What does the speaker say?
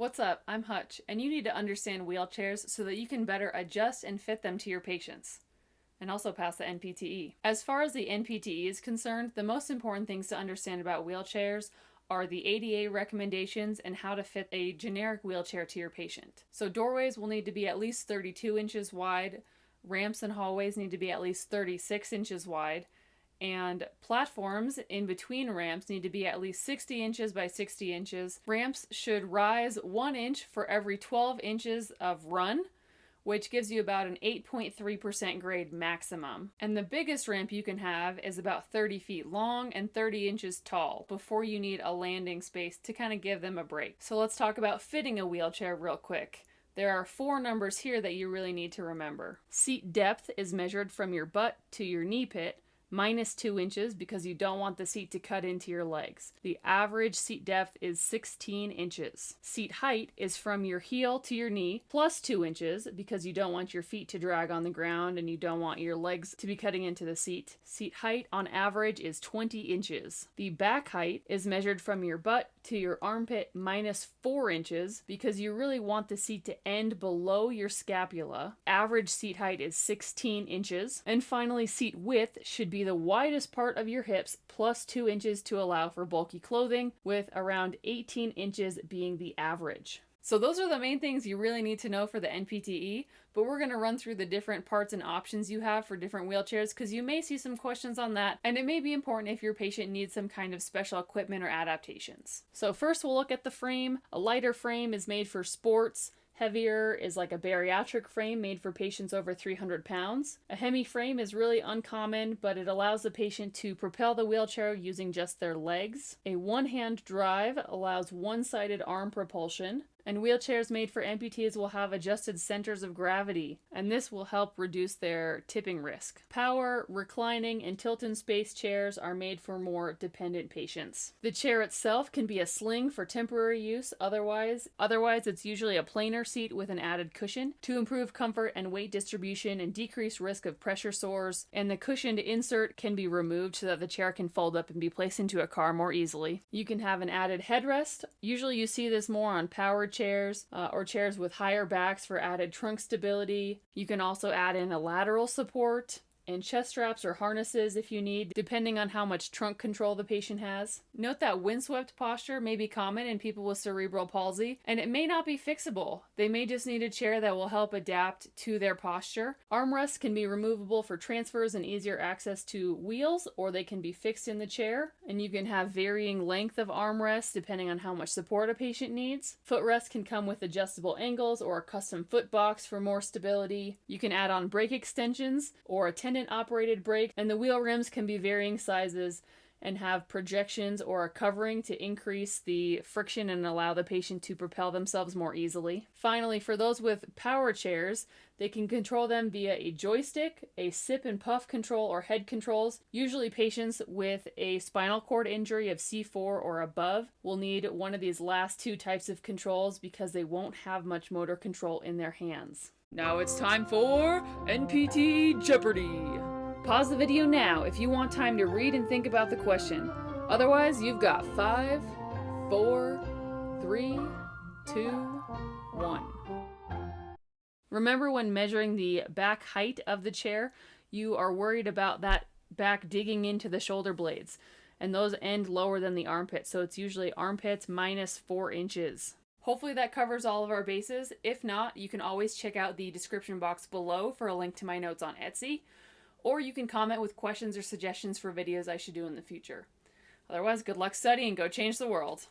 What's up? I'm Hutch, and you need to understand wheelchairs so that you can better adjust and fit them to your patients, and also pass the NPTE. As far as the NPTE is concerned, the most important things to understand about wheelchairs are the ADA recommendations and how to fit a generic wheelchair to your patient. So doorways will need to be at least 32 inches wide, ramps and hallways need to be at least 36 inches wide, and platforms in between ramps need to be at least 60 inches by 60 inches. Ramps should rise 1 inch for every 12 inches of run, which gives you about an 8.3% grade maximum. And the biggest ramp you can have is about 30 feet long and 30 inches tall before you need a landing space to kind of give them a break. So let's talk about fitting a wheelchair real quick. There are 4 numbers here that you really need to remember. Seat depth is measured from your butt to your knee pit, minus 2 inches because you don't want the seat to cut into your legs. The average seat depth is 16 inches. Seat height is from your heel to your knee plus 2 inches because you don't want your feet to drag on the ground and you don't want your legs to be cutting into the seat. Seat height on average is 20 inches. The back height is measured from your butt to your armpit minus 4 inches because you really want the seat to end below your scapula. Average seat height is 16 inches. And finally, seat width should be the widest part of your hips plus 2 inches to allow for bulky clothing, with around 18 inches being the average. So those are the main things you really need to know for the NPTE, but we're going to run through the different parts and options you have for different wheelchairs because you may see some questions on that, and it may be important if your patient needs some kind of special equipment or adaptations. So first we'll look at the frame. A lighter frame is made for sports. Heavier is like a bariatric frame made for patients over 300 pounds. A hemi frame is really uncommon, but it allows the patient to propel the wheelchair using just their legs. A one-hand drive allows one-sided arm propulsion. And wheelchairs made for amputees will have adjusted centers of gravity, and this will help reduce their tipping risk. Power, reclining, and tilt-in-space chairs are made for more dependent patients. The chair itself can be a sling for temporary use, otherwise it's usually a planar seat with an added cushion to improve comfort and weight distribution and decrease risk of pressure sores, and the cushioned insert can be removed so that the chair can fold up and be placed into a car more easily. You can have an added headrest. Usually you see this more on powered chairs or chairs with higher backs for added trunk stability. You can also add in a lateral support and chest straps or harnesses if you need, depending on how much trunk control the patient has. Note that windswept posture may be common in people with cerebral palsy, and it may not be fixable. They may just need a chair that will help adapt to their posture. Armrests can be removable for transfers and easier access to wheels, or they can be fixed in the chair, and you can have varying length of armrests depending on how much support a patient needs. Footrests can come with adjustable angles or a custom foot box for more stability. You can add on brake extensions or a operated brake, and the wheel rims can be varying sizes and have projections or a covering to increase the friction and allow the patient to propel themselves more easily. Finally, for those with power chairs, they can control them via a joystick, a sip and puff control, or head controls. Usually patients with a spinal cord injury of C4 or above will need one of these last 2 types of controls because they won't have much motor control in their hands. Now it's time for NPT Jeopardy! Pause the video now if you want time to read and think about the question. Otherwise, you've got 5, 4, 3, 2, 1. Remember, when measuring the back height of the chair, you are worried about that back digging into the shoulder blades, and those end lower than the armpit, so it's usually armpits minus 4 inches. Hopefully that covers all of our bases. If not, you can always check out the description box below for a link to my notes on Etsy, or you can comment with questions or suggestions for videos I should do in the future. Otherwise, good luck studying. Go change the world.